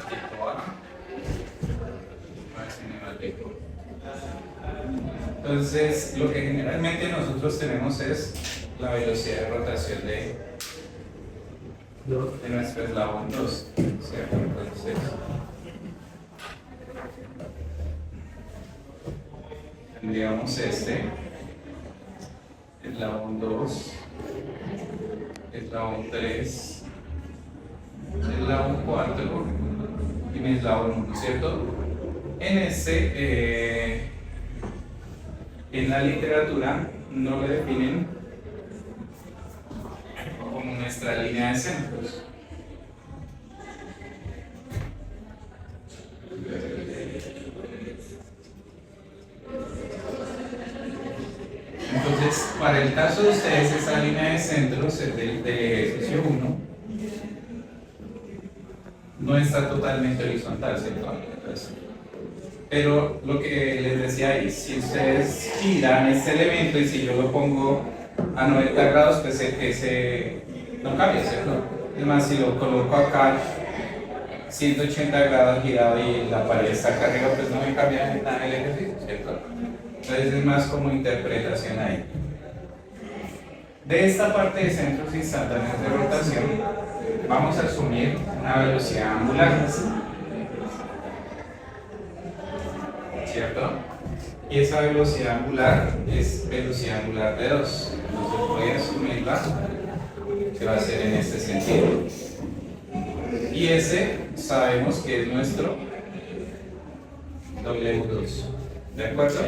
tipo A, más cinemático. Entonces, lo que generalmente nosotros tenemos es la velocidad de rotación de nuestro eslabón 2, ¿cierto? Entonces, tendríamos este, eslabón 2, eslabón 3, eslabón 4 y mi eslabón 1, ¿cierto? En la literatura no le definen como nuestra línea de centros. Entonces, para el caso de ustedes, esa línea de centros del ejercicio 1 no está totalmente horizontal, ¿cierto? Entonces, pero lo que les decía ahí, si ustedes giran este elemento y si yo lo pongo a 90 grados, pues ese no cambia, ¿cierto? Es más, si lo coloco acá 180 grados girado y la pared está acá arriba, pues no me cambia nada el ejercicio, ¿cierto? Entonces es más como interpretación ahí. De esta parte de centros instantáneos de rotación, vamos a asumir una velocidad angular, ¿cierto? Y esa velocidad angular es velocidad angular de 2. Entonces voy a asumirla, que va a ser en este sentido. Y ese sabemos que es nuestro W2. ¿De acuerdo?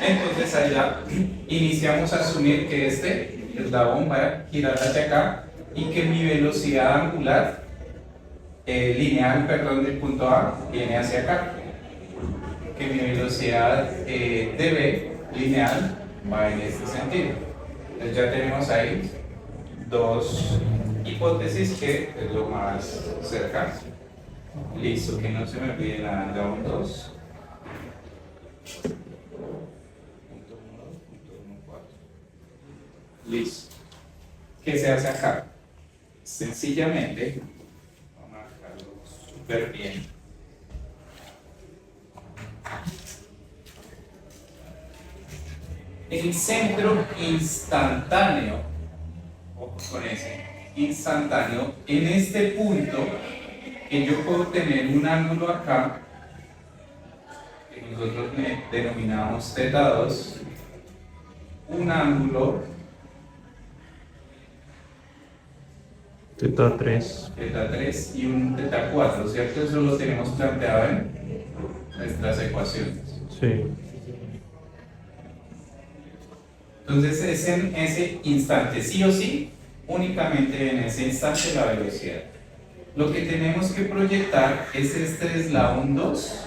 Entonces allá iniciamos a asumir que este eslabón va a girar hacia acá y que mi velocidad angular lineal, perdón, del punto A viene hacia acá. Que mi velocidad dv lineal va en este sentido. Entonces ya tenemos ahí dos hipótesis que es lo más cercano. Listo, que no se me olvide la down 2. Listo. ¿Qué se hace acá? Sencillamente, vamos a marcarlo súper bien. El centro instantáneo, ojo con ese, instantáneo, en este punto, que yo puedo tener un ángulo acá, que nosotros denominamos θ2, un ángulo θ3 y un θ4, ¿cierto? Eso lo tenemos planteado en nuestras ecuaciones. Sí. Entonces es en ese instante, sí o sí, únicamente en ese instante la velocidad. Lo que tenemos que proyectar es este eslabón 2.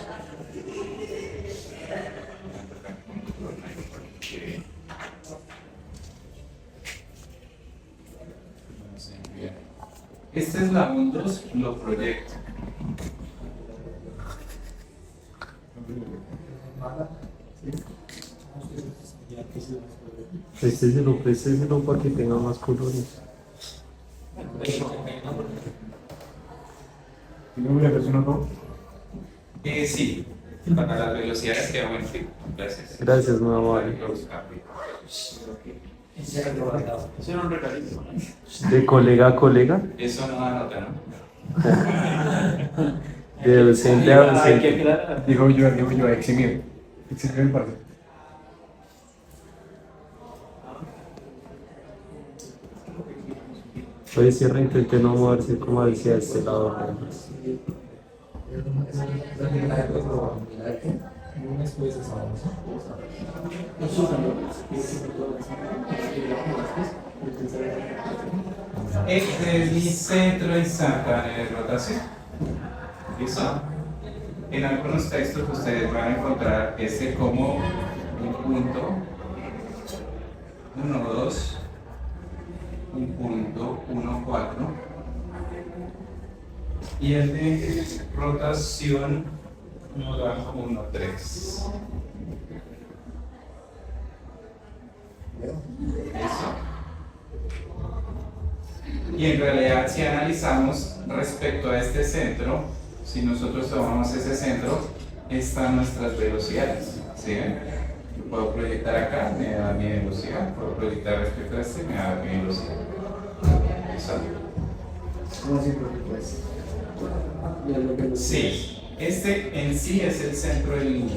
Este eslabón 2 lo proyecto. Préseselo para que tenga más colores. ¿Tiene una persona no? Sí, para las velocidades que aumentan. Gracias. Gracias, muy amable. Ese era un regalito. De colega a colega, Eso no da nota, ¿no? de docente a Hay que docente. aclarar. Digo yo, eximir. Eximir el parcial. Oye, cierra, intenté no moverse como hacia este lado. Este es mi centro instantáneo de rotación. ¿Listo? En algunos textos ustedes van a encontrar este como un punto 1, 2, un punto 1, 4 y el de rotación 1, 3. ¿Listo? Y en realidad si analizamos respecto a este centro, si nosotros tomamos ese centro, están nuestras velocidades. ¿Sí ven? Yo puedo proyectar acá, me da mi velocidad. Puedo proyectar respecto a este, me da mi velocidad. ¿Listo? ¿Cómo así? Porque pues. Sí, este en sí es el centro del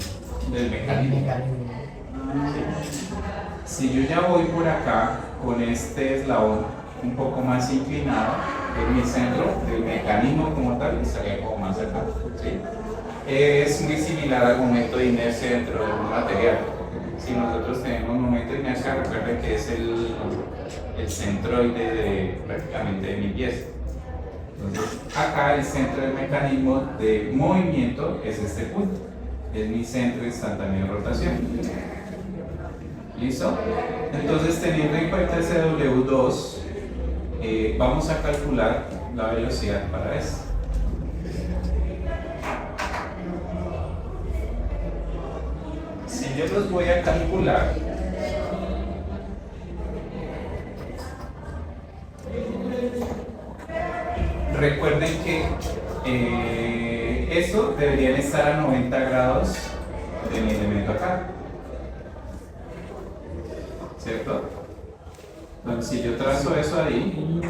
mecanismo. Si yo ya voy por acá con este eslabón un poco más inclinado, es mi centro del mecanismo como tal, estaría como más acá. ¿Sí? Es muy similar al momento de inercia dentro de un material. Si nosotros tenemos un momento de inercia, recuerden que es el centroide prácticamente de mi pieza. Entonces, acá el centro del mecanismo de movimiento es este punto. Es mi centro instantáneo de rotación. ¿Listo? Entonces, teniendo en cuenta ese W2, vamos a calcular la velocidad para esto. Si yo los voy a calcular, recuerden que estos deberían estar a 90 grados de mi elemento acá. ¿Cierto? Entonces, si yo trazo eso ahí,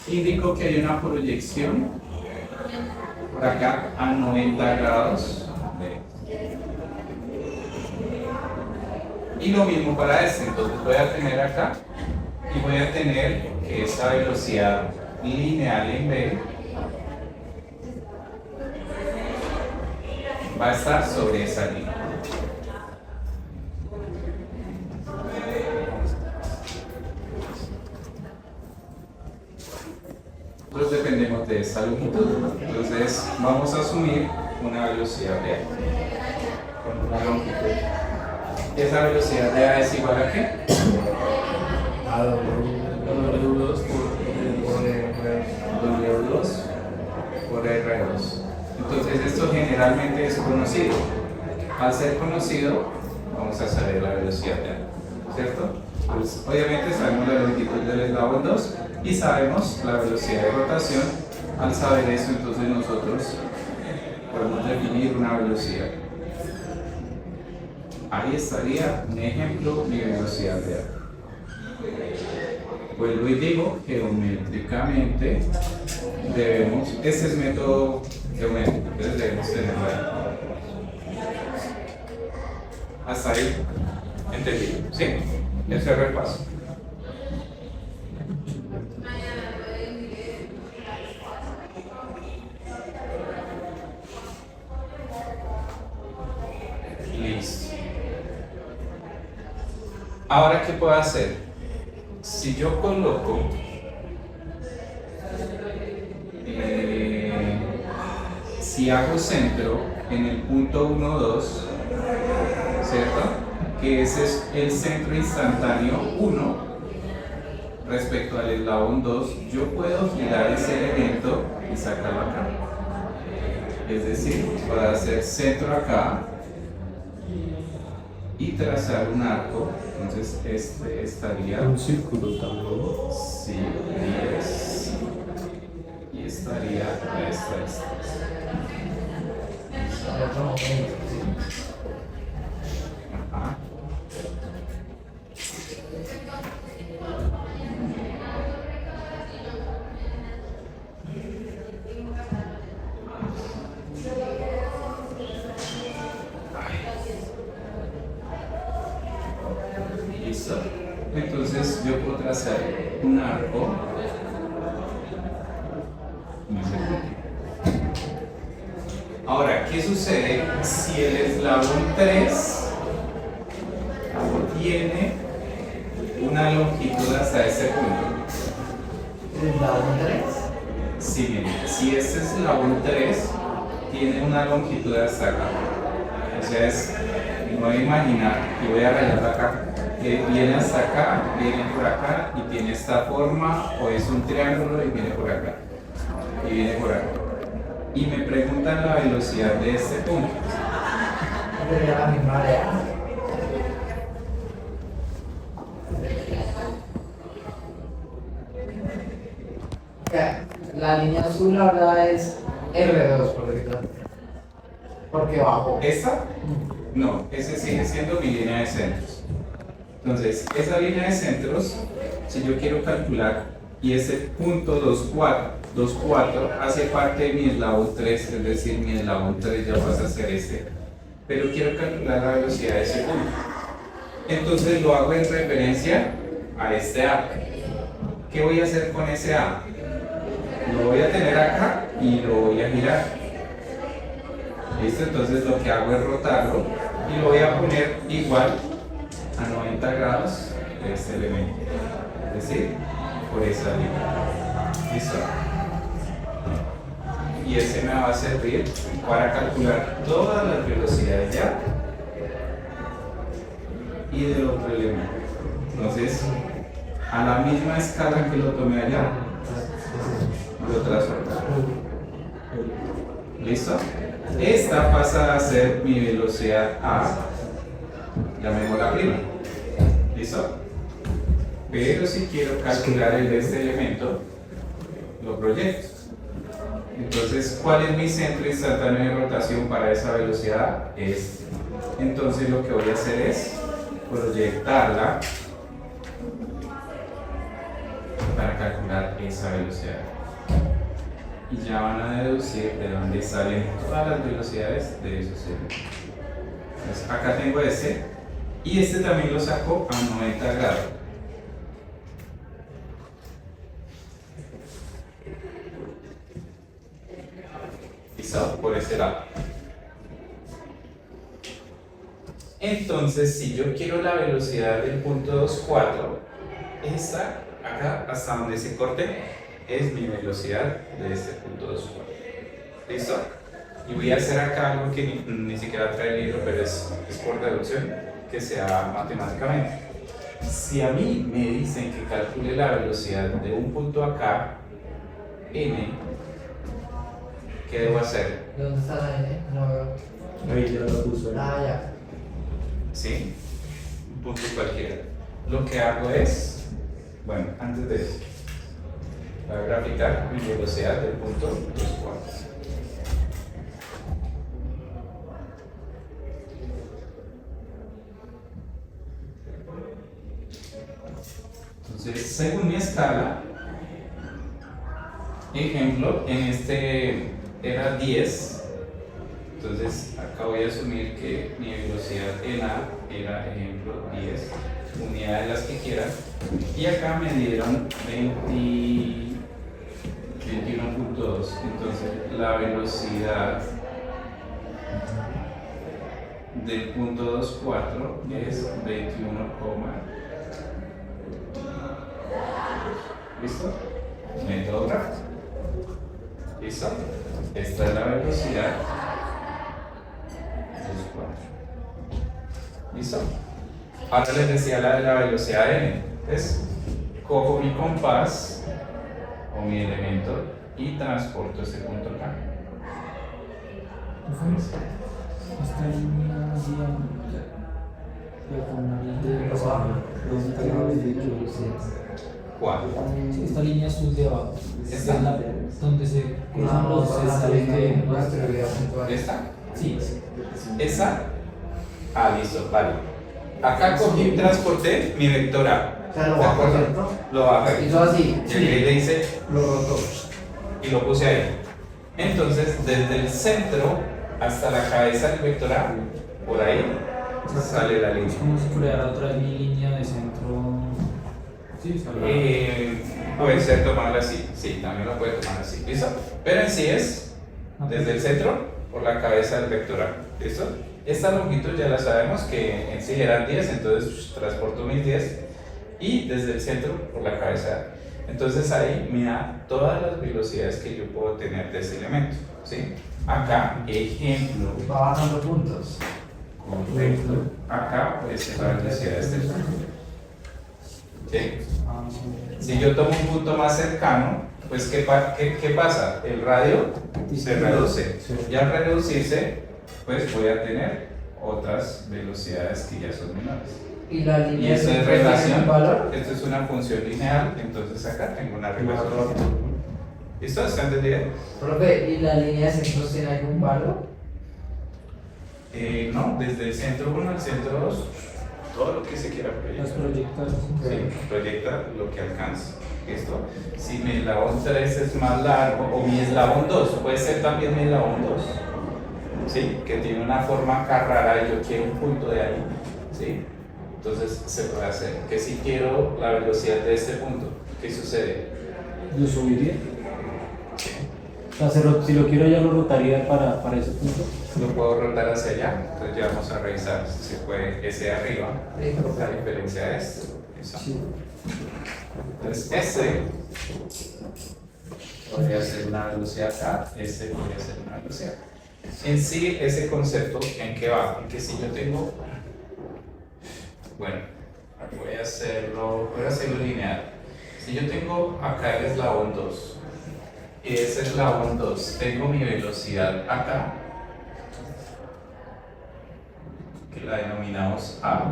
indico que hay una proyección por acá a 90 grados. Y lo mismo para este, entonces voy a tener acá y voy a tener que esta velocidad lineal en B va a estar sobre esa línea. Nosotros dependemos de esta longitud, entonces vamos a asumir una velocidad de A con una longitud. ¿Esa velocidad de A es igual a qué? A W2 por R2. Entonces esto generalmente es conocido. Al ser conocido, vamos a saber la velocidad de A, ¿cierto? Pues obviamente sabemos la longitud del eslabón 2 y sabemos la velocidad de rotación. Al saber eso, entonces nosotros podemos definir una velocidad. Ahí estaría un ejemplo, mi velocidad de A. Vuelvo y digo, geométricamente debemos, este es método geométrico, entonces debemos tenerlo ahí. Hasta ahí, entendido, ¿sí? Ese es repaso. Listo. Ahora, ¿qué puedo hacer? Si yo coloco si hago centro en el punto 1, 2, ¿cierto? Que ese es el centro instantáneo 1 respecto al eslabón 2, yo puedo girar ese elemento y sacarlo acá. Es decir, puedo hacer centro acá y trazar un arco. Entonces este estaría Un círculo también. sí, 10 y estaría esta. Ajá. Listo. Entonces yo puedo trazar un arco en ese punto. Ahora, ¿qué sucede si el eslabón 3 tiene una longitud hasta este punto? ¿El eslabón 3? Sí, miren, si este eslabón 3 tiene una longitud hasta acá, o sea, me voy a imaginar que voy a rayar acá, que viene hasta acá, viene por acá y tiene esta forma, o es un triángulo y viene por acá, y viene por acá. Y me preguntan la velocidad de este punto. Sería la misma área. La línea azul ahora es R2, por ejemplo. Porque bajó. ¿Esta? No, ese sigue siendo mi línea de centros. Entonces, esa línea de centros, si yo quiero calcular, y ese punto 24 hace parte de mi eslabón 3, es decir, mi eslabón 3 ya pasa a ser este, pero quiero calcular la velocidad de ese punto. Entonces lo hago en referencia a este A. ¿Qué voy a hacer con ese A? Lo voy a tener acá y lo voy a girar. ¿Listo? Entonces lo que hago es rotarlo y lo voy a poner igual a 90 grados de este elemento. Es decir, por esa línea. ¿Listo? Y ese me va a servir para calcular todas las velocidades ya y del otro elemento. Entonces, a la misma escala que lo tomé allá, lo transformo. ¿Listo? Esta pasa a ser mi velocidad A, llamémosla prima. ¿Listo? Pero si quiero calcular el de este elemento, lo proyecto. Entonces, ¿cuál es mi centro instantáneo de rotación para esa velocidad? Este. Entonces, lo que voy a hacer es proyectarla para calcular esa velocidad. Y ya van a deducir de dónde salen todas las velocidades de esos elementos. Entonces, acá tengo este, y este también lo saco a 90 grados. ¿Listo? Por ese lado. Entonces, si yo quiero la velocidad del punto 24, esta, acá, hasta donde se corte, es mi velocidad de este punto 24. ¿Listo? Y voy a hacer acá algo que ni siquiera trae el libro, pero es por deducción, que sea matemáticamente. Si a mí me dicen que calcule la velocidad de un punto acá, n, ¿qué debo hacer? ¿Dónde está la N? No veo. Ahí ya lo puso. Ah, ya. ¿Sí? Un punto cualquiera. Lo que hago es, bueno, antes de eso, voy a graficar mi velocidad del punto 24. Entonces, según mi escala, ejemplo, en este era 10. Entonces, acá voy a asumir que mi velocidad en A era, ejemplo, 10 unidades, las que quieran. Y acá me dieron 21.2. Entonces, la velocidad del punto 24 es 21, ¿listo? Método gráfico. ¿Listo? Esta es la velocidad. ¿Listo? Ahora les decía la de la velocidad n. Entonces, cojo mi compás o mi elemento y transporto ese punto acá. Esta línea ¿Cuál? esta línea azul de abajo, ¿Esta? es la donde se cruzan los salen de ¿Esta? sí, ¿Esa? Ah, listo, vale. Acá cogí y transporté mi vector A. O sea, lo ¿De bajó, acuerdo? ¿cierto? Lo bajé. Hizo así. Llegué y le hice Lo rotó. y lo puse ahí. Entonces, desde el centro hasta la cabeza del vector A, por ahí sale la es línea. como si creara otra línea de centro. Sí, Puede ser tomarla así, sí, también lo puede tomar así, ¿listo? Pero en sí es desde el centro por la cabeza del vector A, ¿listo? Esta longitud ya la sabemos que en sí eran 10, entonces transporto mis 10 y desde el centro por la cabeza A. Entonces ahí me da todas las velocidades que yo puedo tener de ese elemento, ¿sí? Acá, ejemplo, Va bajando puntos. correcto, acá puede ser la velocidad de este punto, ¿sí? Si yo tomo un punto más cercano, pues ¿qué pasa? El radio se reduce. Y al reducirse, pues voy a tener otras velocidades que ya son menores. Y la Y línea eso es siempre tiene relación, un valor. esto es una función lineal, entonces acá tengo una relación. ¿Listo? ¿Está entendido? Profe, ¿y la línea de centros tiene algún valor? No, desde el centro 1 al centro 2, todo lo que se quiera Las proyectar. proyectas. Sí, proyecta lo que alcance. ¿Listo? Si mi eslabón 3 es más largo, o mi eslabón 2, puede ser también mi eslabón 2, ¿sí? Que tiene una forma acá rara y yo quiero un punto de ahí, ¿sí? Entonces se puede hacer. Que si quiero la velocidad de este punto, ¿qué sucede? ¿Lo subiría? ¿Sí? O sea, si lo quiero ya lo rotaría para ese punto. Lo puedo rotar hacia allá, entonces ya vamos a revisar si se puede ese de arriba, la diferencia de esto. Eso. Sí. Entonces ese podría ser una velocidad acá, ese podría ser una velocidad. En sí, ese concepto, ¿en qué va? En que si yo tengo, bueno, voy a hacerlo lineal. Si yo tengo acá el eslabón 2 y ese eslabón 2, tengo mi velocidad acá, que la denominamos A.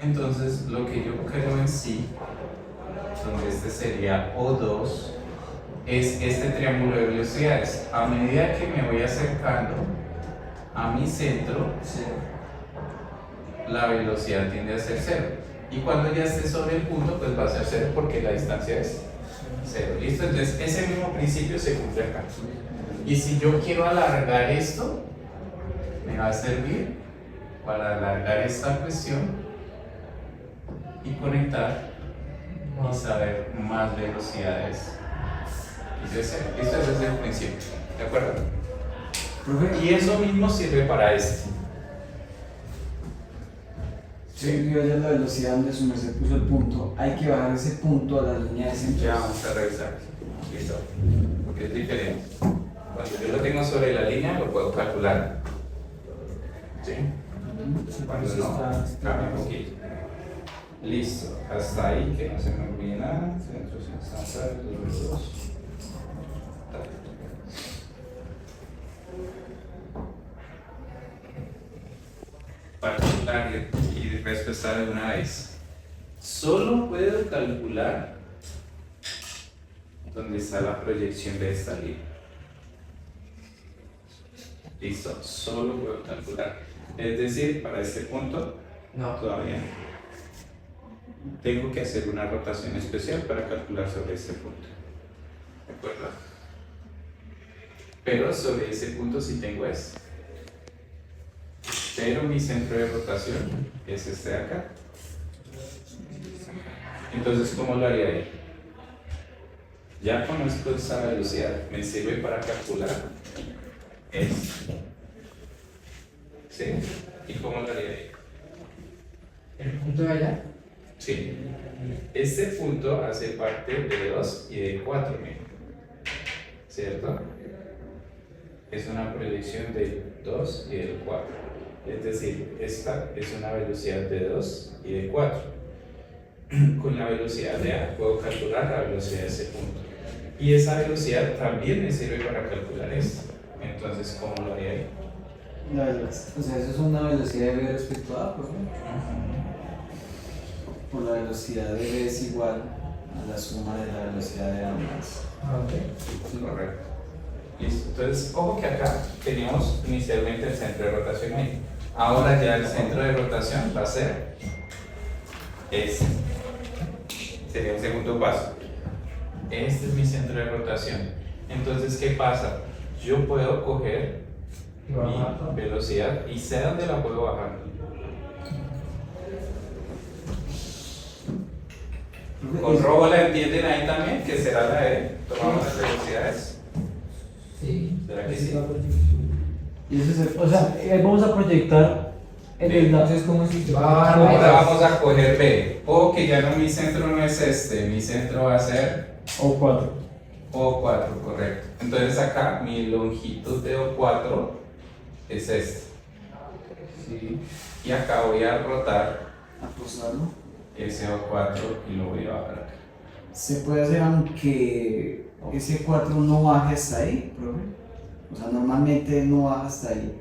Entonces, lo que yo creo en sí, donde este sería O2, es este triángulo de velocidades. A medida que me voy acercando a mi centro, la velocidad tiende a ser cero. Y cuando ya esté sobre el punto, pues va a ser cero porque la distancia es cero. ¿Listo? Entonces, ese mismo principio se cumple acá. Y si yo quiero alargar esto, me va a servir para alargar esta cuestión y conectar y saber más velocidades y crecer. Esto es desde el principio, ¿de acuerdo? Profe, Y eso mismo sirve para este. si yo ya la velocidad donde su merced puso el punto, hay que bajar ese punto a la línea de centro. Ya vamos a revisar. Listo. Porque es diferente. Cuando yo lo tengo sobre la línea, lo puedo calcular. ¿Sí? Cuando no, cambia un poquito. Listo. Hasta ahí, que no se me olvide nada. Centro sin estándar, 2. Particular y respetar de una vez. Solo puedo calcular dónde está la proyección de esta línea. Listo, solo puedo calcular. Es decir, para este punto, No. todavía no. Tengo que hacer una rotación especial para calcular sobre este punto. ¿De acuerdo? Pero sobre ese punto sí tengo este. Pero mi centro de rotación es este de acá. Entonces, ¿cómo lo haría ahí? Ya conozco esa velocidad, me sirve para calcular esto. ¿Sí? ¿Y cómo lo haría ahí? ¿El punto de allá? Sí. Este punto hace parte de 2 y de 4, ¿cierto? Es una proyección del 2 y del 4. Es decir, esta es una velocidad de 2 y de 4. Con la velocidad de A puedo calcular la velocidad de ese punto. Y esa velocidad también me sirve para calcular esto. Entonces, ¿cómo lo haría ahí? O sea, eso es una velocidad de V respecto a A, por ejemplo. Por la velocidad de V es igual a la suma de la velocidad de ambas. Ok. Correcto. Listo. Entonces, ojo que acá teníamos inicialmente el centro de rotación ahí. Ahora ya el centro de rotación va a ser este. Sería el segundo paso. Este es mi centro de rotación. Entonces, ¿qué pasa? Yo puedo coger mi velocidad y sé dónde la puedo bajar. Con robo la entienden ahí también, que será la de tomamos las velocidades. Sí. ¿Será que sí? Y ese es el O sea, vamos a proyectar el Entonces, ¿cómo si Ahora vamos a coger B. O que ya no, mi centro no es este, mi centro va a ser O4. O4, correcto. Entonces acá mi longitud de O4 es este. ¿Sí? Y acá voy a rotar acosarlo. ese O4 y lo voy a bajar acá. Se puede hacer aunque ese 4 no baje hasta ahí, profe. O sea, normalmente no baja hasta ahí.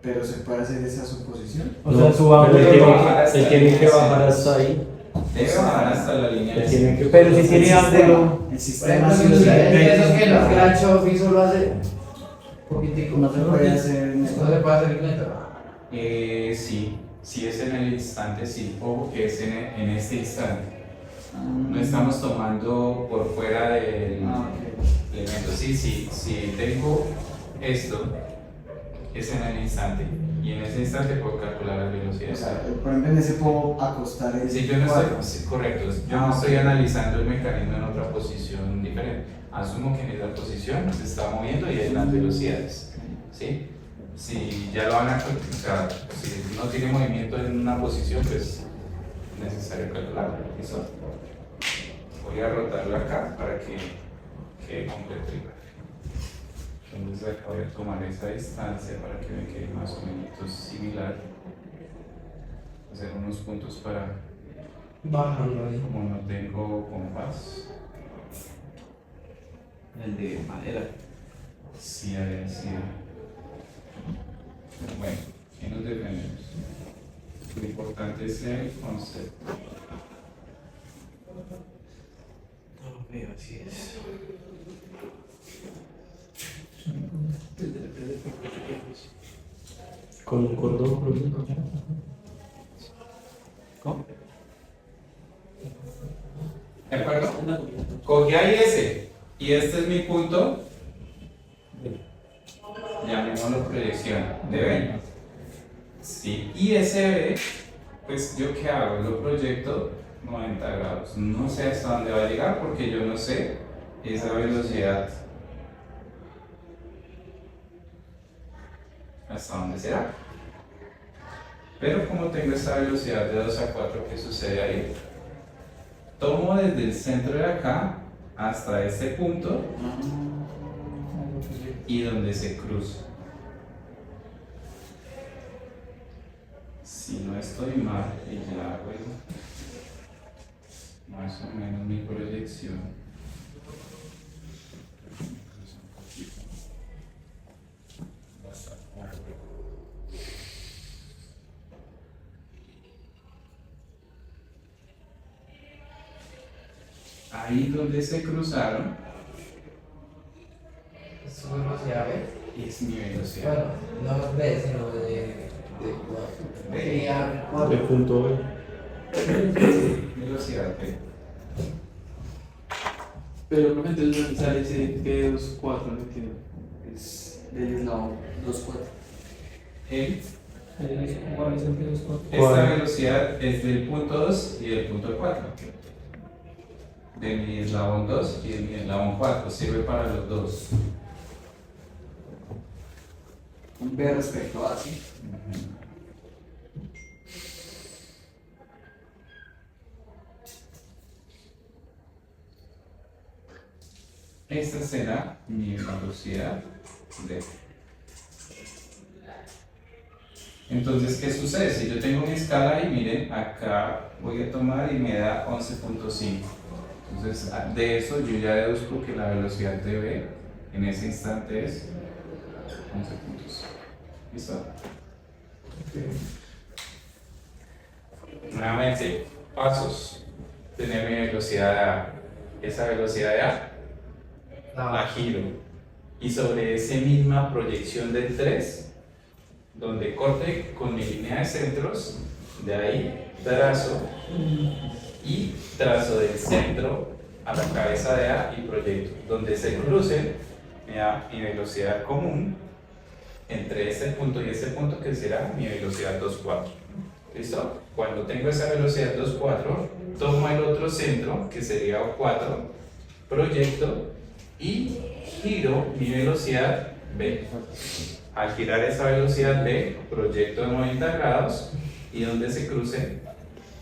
Pero se puede hacer esa suposición. O sea, su Pero ángulo él tiene tiene que bajar hasta él tiene ahí, que bajar sí. hasta ahí. Debe bajar hasta la línea de Tiene que- Pero si tiene ángulo. El Por sistema ejemplo, sí o sí, eso que el Scratch Office solo hace poquitico, no se puede hacer en no se puede hacer neto. Sí, sí es en el instante, sí. Ojo que es en este instante. No estamos tomando por fuera del elemento. Sí, sí, sí. Tengo esto, es en el instante. Y en ese instante puedo calcular las O velocidades. sea, por ejemplo, en ese puedo acostar el Sí, yo no cuadro. estoy, sí, correcto, yo no estoy analizando el mecanismo en otra posición diferente. Asumo que en esa posición se está moviendo y hay las velocidades. ¿Sí? Si ya lo van a, o sea, si no tiene movimiento en una posición, pues es necesario calcularlo. ¿Listo? Voy a rotarlo acá para que quede completo igual. Entonces acá voy a tomar esa distancia para que me quede más o menos similar. Hacer unos puntos para, Bajarlo ahí. como no tengo compás. El de madera. Sí, sí. Bueno, ¿qué nos defendemos? Lo importante es el concepto. No lo veo, así es. Con un cordón cruzado. ¿Cómo? ¿De acuerdo? Cogí ahí ese, y este es mi punto. Llamémoslo proyección de B. Sí, y ese B, pues yo qué hago, lo proyecto 90 grados. No sé hasta dónde va a llegar porque yo no sé esa velocidad. ¿Hasta dónde será? Pero como tengo esta velocidad de 2 a 4, ¿qué sucede ahí? Tomo desde el centro de acá hasta este punto y donde se cruza. Si no estoy mal, y ya hago más o menos mi proyección. Ahí donde se cruzaron Su velocidad B. es mi velocidad. Bueno, no B, sino de B. sería De punto B. Velocidad B. Pero no me entiendo dónde sale ese P24, no entiendo. Es del eslabón 2-4. El ¿Cuál es el que los cuatro? Esta ¿Cuál? velocidad es del punto 2 y del punto 4. De mi eslabón 2 y de mi eslabón 4. Sirve para los dos. Un B respecto a sí. Esta será mi velocidad D. Entonces, ¿qué sucede? Si yo tengo mi escala ahí, miren, acá voy a tomar y me da 11.5. Entonces, de eso yo ya deduzco que la velocidad de B en ese instante es 11.5. ¿Listo? Nuevamente, pasos. Tener mi velocidad A. Esa velocidad de A la giro. Y sobre esa misma proyección del 3, donde corte con mi línea de centros, de ahí trazo y trazo del centro a la cabeza de A y proyecto. Donde se crucen, me da mi velocidad común entre este punto y este punto, que será mi velocidad 2,4. ¿Listo? Cuando tengo esa velocidad 2,4, tomo el otro centro, que sería O4, proyecto y giro mi velocidad B. Al girar esa velocidad B, proyecto 90 grados y donde se cruce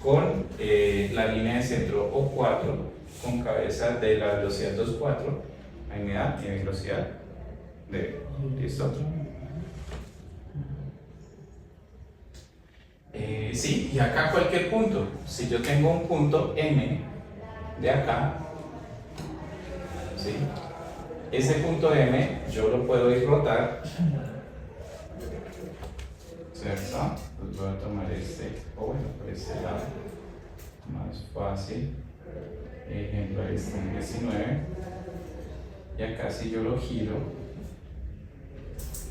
con la línea de centro O4 con cabeza de la velocidad 2,4, ahí me da mi velocidad B. ¿Listo? Sí, y acá cualquier punto. Si yo tengo un punto M de acá, ¿sí? Ese punto M yo lo puedo ir rotar, ¿cierto? Pues voy a tomar este, o bueno, por este lado. más fácil. Ejemplo, ahí está en 19. Y acá si yo lo giro,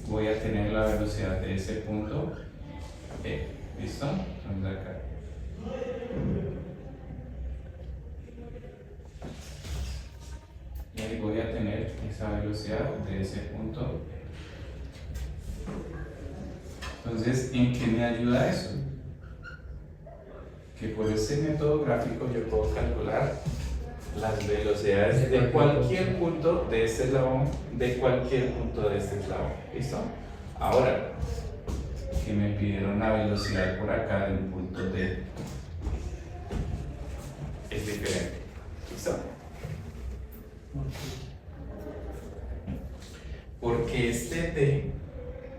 voy a tener la velocidad de ese punto B. ¿Listo? Entonces acá. Y ahí voy a tener esa velocidad de ese punto. Entonces, ¿en qué me ayuda eso? Que por ese método gráfico yo puedo calcular las velocidades de cualquier punto de este eslabón, de cualquier punto de este eslabón. ¿Listo? Ahora, que me pidieron la velocidad por acá del punto D, es diferente. ¿Listo? Porque este D,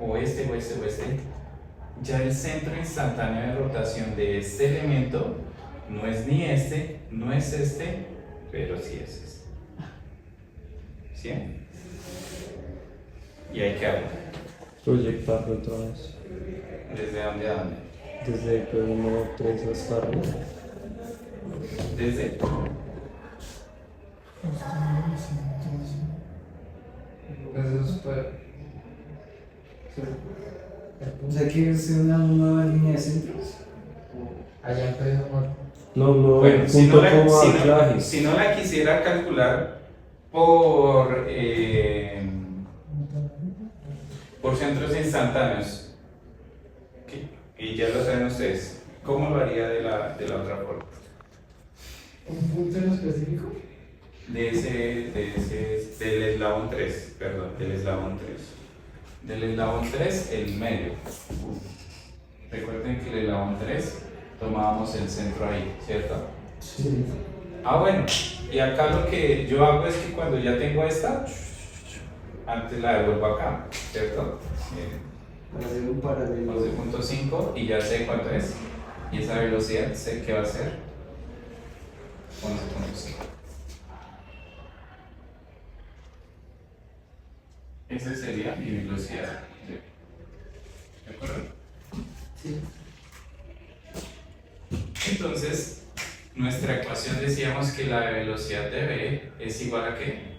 o este, ya el centro instantáneo de rotación de este elemento no es ni este, no es este, pero sí es este. ¿Sí? ¿Y hay que hacer? Proyectarlo otra vez. ¿Desde dónde a dónde? Desde P1, 3 hasta arriba. Desde Entonces, pues, O sea, que es una nueva línea de centros. allá empezamos. No, no, bueno, el si punto no, la, como si, anclaje. no, si no la quisiera calcular por centros instantáneos, y ya lo saben ustedes, ¿cómo lo haría de la otra forma? ¿Un punto en específico? Del eslabón 3, perdón, del eslabón 3. Del eslabón 3, el medio. Recuerden que el eslabón 3 tomábamos el centro ahí, ¿cierto? Sí. Ah, bueno, y acá lo que yo hago es que cuando ya tengo esta, antes la devuelvo acá, ¿cierto? Para hacer un paralelo. 11.5 y ya sé cuánto es. Y esa velocidad sé que va a ser 11.5. Esa sería mi velocidad. ¿De acuerdo? Sí. Entonces, nuestra ecuación decíamos que la velocidad de B es igual a ¿qué?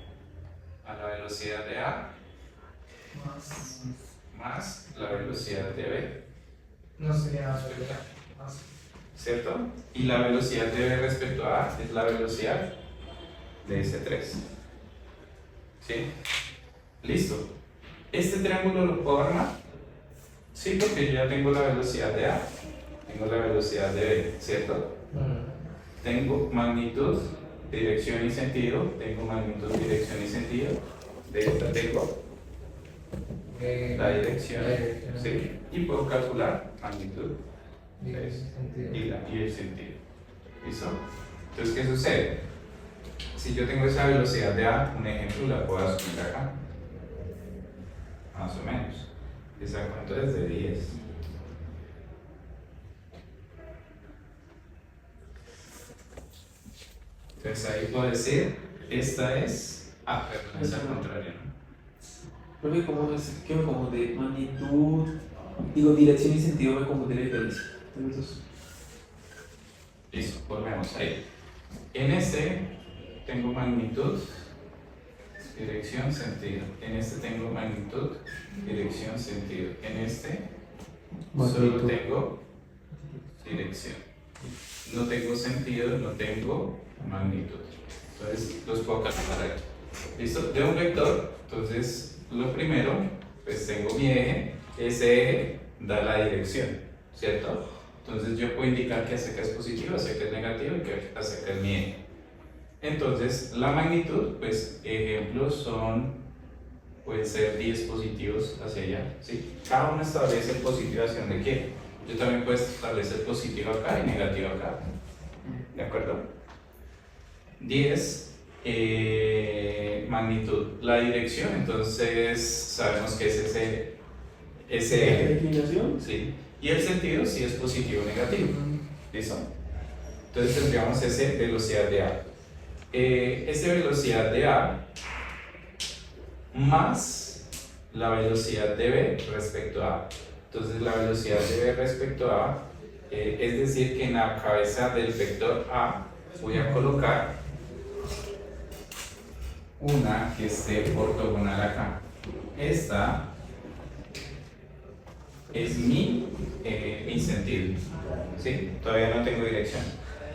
A la velocidad de A más la velocidad de B, No sería más. ¿cierto? Y la velocidad de B respecto a A es la velocidad de ese 3. ¿Sí? Listo. ¿Este triángulo lo puedo armar? Sí, porque yo ya tengo la velocidad de A, tengo la velocidad de B, ¿cierto? Tengo magnitud, dirección y sentido, tengo magnitud, dirección y sentido. De esta tengo la dirección, ¿sí? Y puedo calcular magnitud y el sentido. ¿Listo? Entonces, ¿qué sucede? Si yo tengo esa velocidad de A, un ejemplo, la puedo asumir acá. Más o menos. ¿Esa cuánto es? De 10. Entonces ahí puedo decir, esta es... Ah, perdón, es al contrario, ¿no? Profe, ¿cómo es que me confunde? Magnitud, digo, dirección y sentido me confunde la diferencia. Entonces, Listo, volvemos ahí. En este tengo magnitud, dirección, sentido. En este tengo magnitud, dirección, sentido. En este solo Magnitud. tengo dirección. No tengo sentido, no tengo magnitud. Entonces los puedo calcular aquí. ¿Listo? De un vector, entonces lo primero, pues tengo mi eje. Ese eje da la dirección, ¿cierto? Entonces yo puedo indicar que hacia acá es positivo, hacia acá es negativo y que hacia acá es mi eje. Entonces la magnitud, pues ejemplos pueden ser 10 positivos hacia allá, ¿sí? Cada uno establece el positivo hacia donde quiere. Yo también puedo establecer positivo acá y negativo acá, ¿de acuerdo? 10 magnitud, la dirección, entonces sabemos que es ese eje, inclinación. ¿sí? Y el sentido si es positivo o negativo, ¿listo? Entonces tendríamos ese velocidad de A. Esa velocidad de A más la velocidad de B respecto a A. Entonces la velocidad de B respecto a A Es decir, que en la cabeza del vector A voy a colocar una que esté ortogonal acá. Esta es mi sentido. ¿Sí? Todavía no tengo dirección.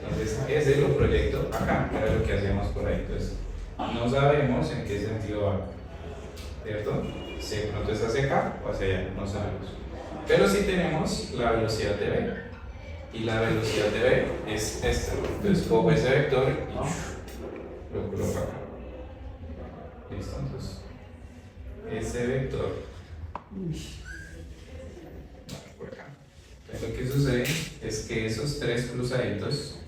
Entonces, ese lo proyecto acá, era lo que hacíamos por ahí. Entonces, no sabemos en qué sentido va, ¿cierto? Si de pronto es hacia acá o hacia allá, no sabemos. Pero sí tenemos la velocidad de v. Y la velocidad de v es esta. Entonces, cojo ese vector y lo coloco acá. ¿Listo? Entonces, ese vector. Por acá. Entonces, lo que sucede es que esos tres cruzaditos,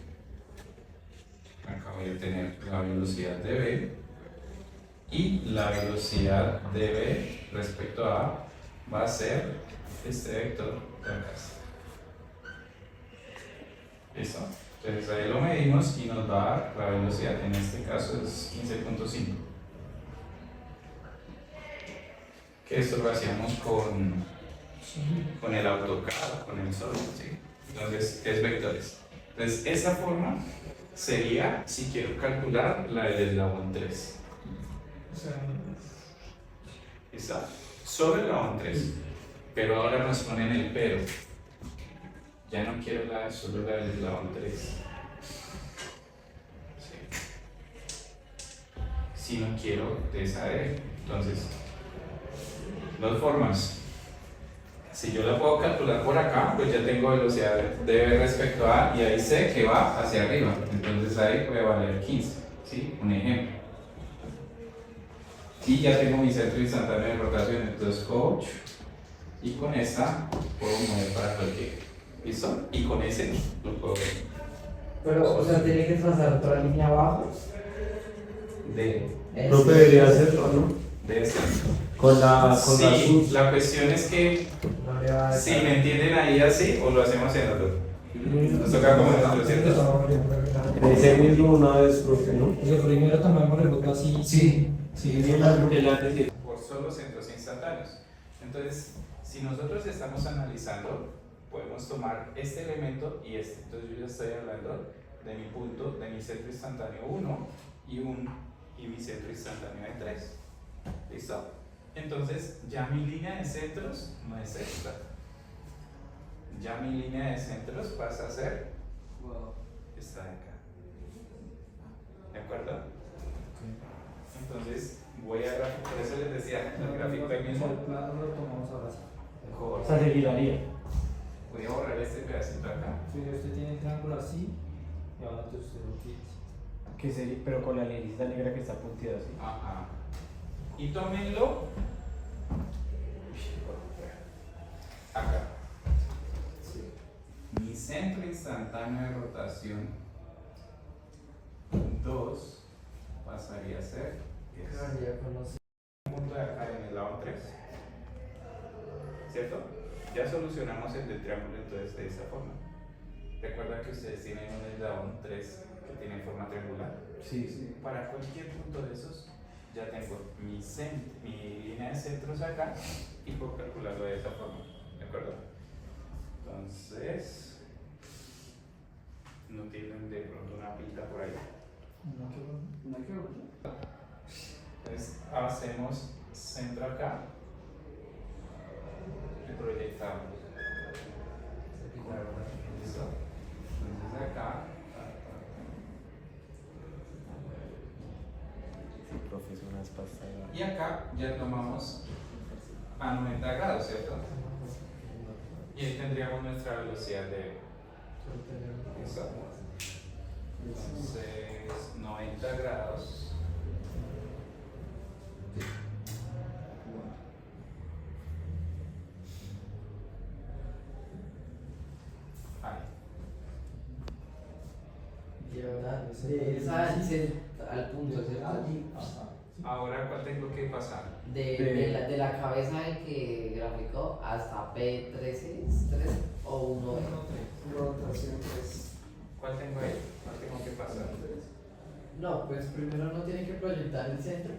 acá voy a tener la velocidad de v y la velocidad de v respecto a A va a ser este vector de acá. ¿Listo? Entonces ahí lo medimos y nos va a dar la velocidad, en este caso es 15.5. Que esto lo hacíamos con el AutoCAD, con el Solid, ¿sí? Entonces es vectores. Entonces esa forma sería si quiero calcular la del eslabón 3. ¿Listo? Sobre el eslabón 3. Pero ahora nos ponen el pero. Ya no quiero solo la del eslabón 3. Sí. Si no quiero de esa de. Entonces, dos formas. Si yo la puedo calcular por acá, pues ya tengo velocidad de v respecto a A y ahí sé que va hacia arriba. Entonces ahí puede valer 15. ¿Sí? Un ejemplo. Y ya tengo mi centro instantáneo de rotación. Entonces, coach. Y con esta puedo mover para cualquier. ¿Listo? Y con ese lo puedo ver. Pero, o sea, tiene que trazar otra línea abajo. No debería hacerlo, ¿no? De ese. Con la Sí, la cuestión es que No le va a si me entienden ahí así o lo hacemos en otro. Nos toca como en otro, ¿cierto? ese mismo una vez, profe, ¿no? O sea, primero también por el así. Sí, Sí, bien largo. Por solo centros instantáneos. Entonces, si nosotros estamos analizando, podemos tomar este elemento y este. Entonces yo ya estoy hablando de mi punto, de mi centro instantáneo 1 y mi centro instantáneo de 3. ¿Listo? Entonces ya mi línea de centros no es esta. Ya mi línea de centros pasa a ser esta de acá. ¿De acuerdo? Entonces voy a graficar, por eso les decía, el gráfico ahí mismo. El plano lo tomamos ahora sí. Mejor. O sea, se giraría. Voy a borrar este pedacito acá. Si usted tiene el triángulo así, y ahora entonces usted lo quita. Que sería, pero con la linecita negra que está punteada así. Ajá. Y tómenlo acá. Mi centro instantáneo de rotación 2 pasaría a ser un punto de acá en el lado 3. ¿Cierto? Ya solucionamos el del triángulo entonces de esta forma. Recuerda que ustedes tienen un eslabón 3 que tiene forma triangular. Sí. Para cualquier punto de esos ya tengo mi línea de centros acá y puedo calcularlo de esa forma. ¿De acuerdo? Entonces, no tienen de pronto una pista por ahí. Entonces hacemos centro acá y proyectamos. ¿Listo? Entonces acá. Y acá ya tomamos a 90 grados, ¿cierto? Y ahí tendríamos nuestra velocidad de v. ¿Listo? Entonces 90 grados. Ahí. De esa al punto, ¿cierto? Ahora, ¿cuál tengo que pasar? De la cabeza de que graficó hasta P13 o 1E. Rotación 3. ¿Cuál tengo ahí? ¿Cuál tengo que pasar? No, pues primero no tiene que proyectar el centro.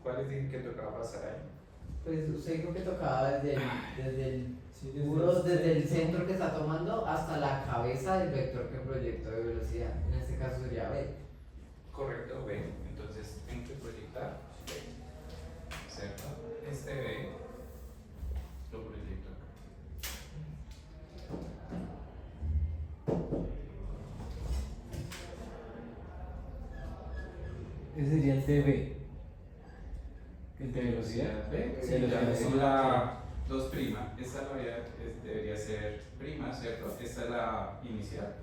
¿Cuál es el que tocaba pasar ahí? Pues usted dijo que tocaba desde el Sí, Puro desde el centro que está tomando hasta la cabeza del vector que proyectó de velocidad. En este caso sería B. Correcto, B. Entonces tengo que proyectar B. ¿Cierto? Este B lo proyecto acá. Ese sería el DB. El de velocidad. B. Sí, Sí, ya velocidad. es la 2'. Esta debería ser prima, ¿cierto? Esta es la inicial.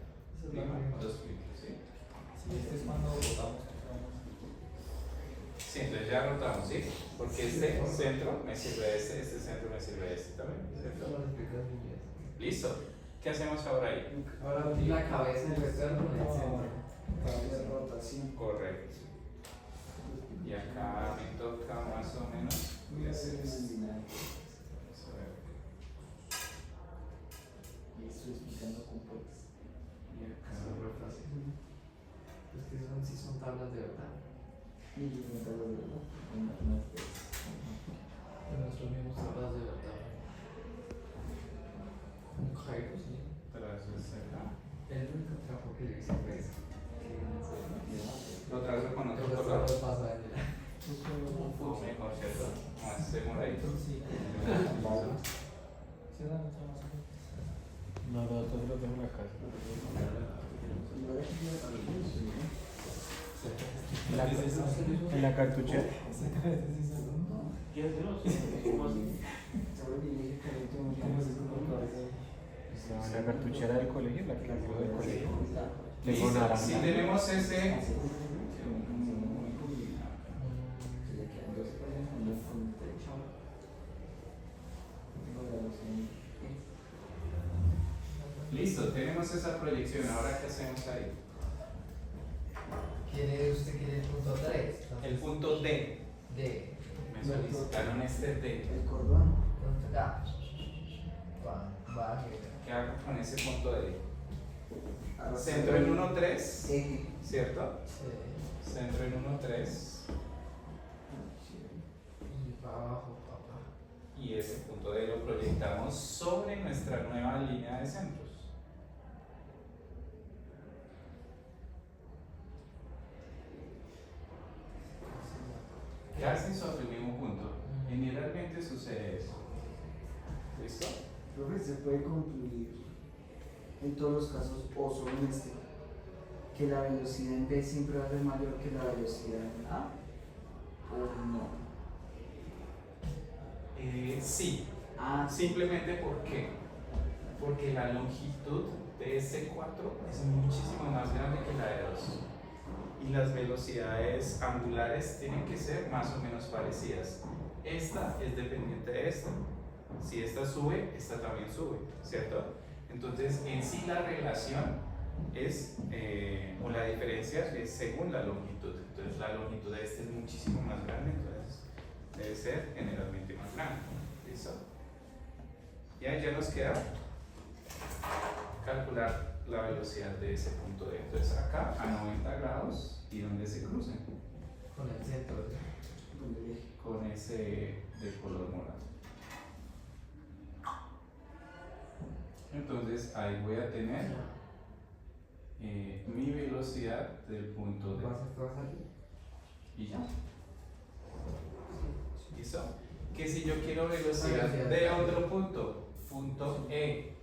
Prima, 2', ¿sí? Sí, este es cuando votamos. Sí, entonces ya rotamos, ¿sí? Porque este centro me sirve a este centro me sirve a este también, ¿cierto? Listo. ¿Qué hacemos ahora ahí? Ahora la cabeza del vector con el centro. De rotación. Correcto. Y acá me toca más o menos, voy a hacer esto. Vamos a ver. Y estoy explicando compuestas. Y acá. Eso es re fácil. Es que son, sí son tablas de verdad. Y yo me acuerdo de Nosotros mismos tablas de verdad. Un Jairo, sí. Trazo es acá. El único trabajo que yo hice fue eso. Lo trazo con otro Pero color. solo pasa de la. O mejor, ¿cierto? Más demoradito. Sí. Sí, da mucho más. No, los otros los dejo en la casa. En la cartuchera. En la cartuchera del colegio, la que tengo del colegio. Tengo Listo. naranja. Si tenemos ese. Listo, tenemos esa proyección. Ahora, ¿qué hacemos ahí? ¿Usted quiere el punto 3? El punto D. D. Me solicitaron este D. El cordón. Punto A. Baje. ¿Qué hago con ese punto D? Centro en 1,3, Eje. ¿cierto? Sí. Centro en 1,3. Y para abajo, papá. Y ese punto D lo proyectamos sobre nuestra nueva línea de centros. Casi sobre el mismo punto. Generalmente sucede eso. ¿Listo? Profe, se puede concluir en todos los casos, o solo en este, que la velocidad en B siempre va a ser mayor que la velocidad en A, o no. Sí, Ah, simplemente porque la longitud de este 4 es muchísimo más grande que la de 2. Y las velocidades angulares tienen que ser más o menos parecidas. Esta es dependiente de esta. Si esta sube, esta también sube, ¿cierto? Entonces, en sí la relación es, o la diferencia es según la longitud. Entonces, la longitud de este es muchísimo más grande, entonces debe ser generalmente más grande. ¿Listo? Y ahí ya nos queda calcular la velocidad de ese punto D. Entonces, acá a 90 grados y donde se crucen Con el centro. con ese de color morado. Entonces ahí voy a tener mi velocidad del punto D. ¿Vas a salir? Y ya. ¿Listo? Que si yo quiero velocidad Velocidad. de otro punto, punto E,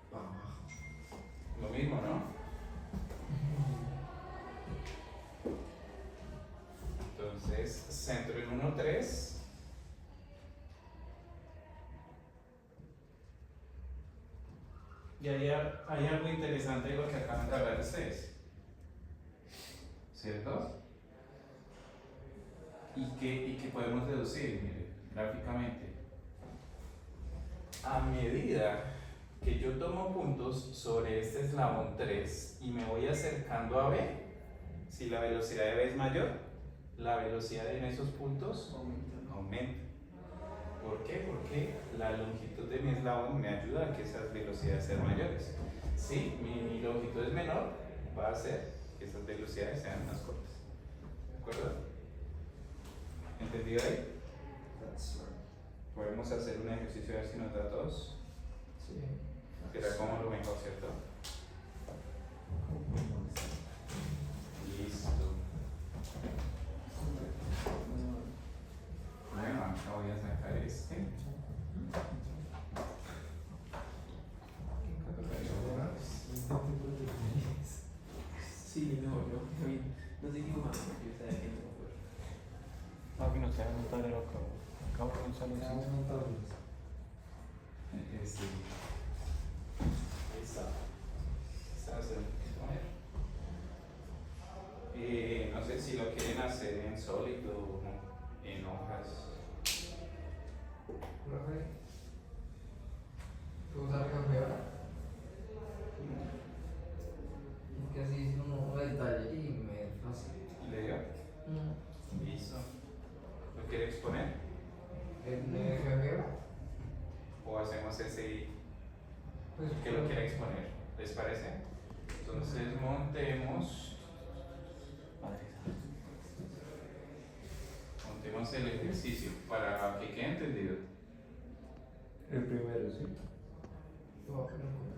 Para abajo. lo mismo, ¿no? Entonces, centro en 1,3. Y hay algo interesante de lo que acaban de hablar ustedes, ¿cierto? Y que podemos deducir, mire, gráficamente. A medida que yo tomo puntos sobre este eslabón 3 y me voy acercando a B, si la velocidad de B es mayor, la velocidad en esos puntos aumenta. ¿Por qué? Porque la longitud de mi eslabón me ayuda a que esas velocidades sean mayores. Si mi longitud es menor, va a hacer que esas velocidades sean más cortas. ¿De acuerdo? ¿Entendido ahí? Podemos podemos hacer un ejercicio a ver si nos da tos. Sí. Será como lo mejor, ¿cierto? Listo. Bueno, acá voy a sacar este. Sí, mejor, ¿no? Está bien. No te digo más porque yo sabía que no fue. No, que no te va a montar el loco. Acabo de un saloncito. Sí. Esa. Esa va a ser un poquito mayor. No sé si lo quieren hacer en sólido o en hojas. Profe, ¿puedo usar café ahora? Es que así es como detalle y me es fácil. ¿Leo? Listo. ¿Lo quiere exponer? ¿El café? ¿O hacemos ese y Pues que lo quiera exponer? ¿Les parece? Entonces montemos el ejercicio para que quede entendido. El primero, sí. Voy a poner un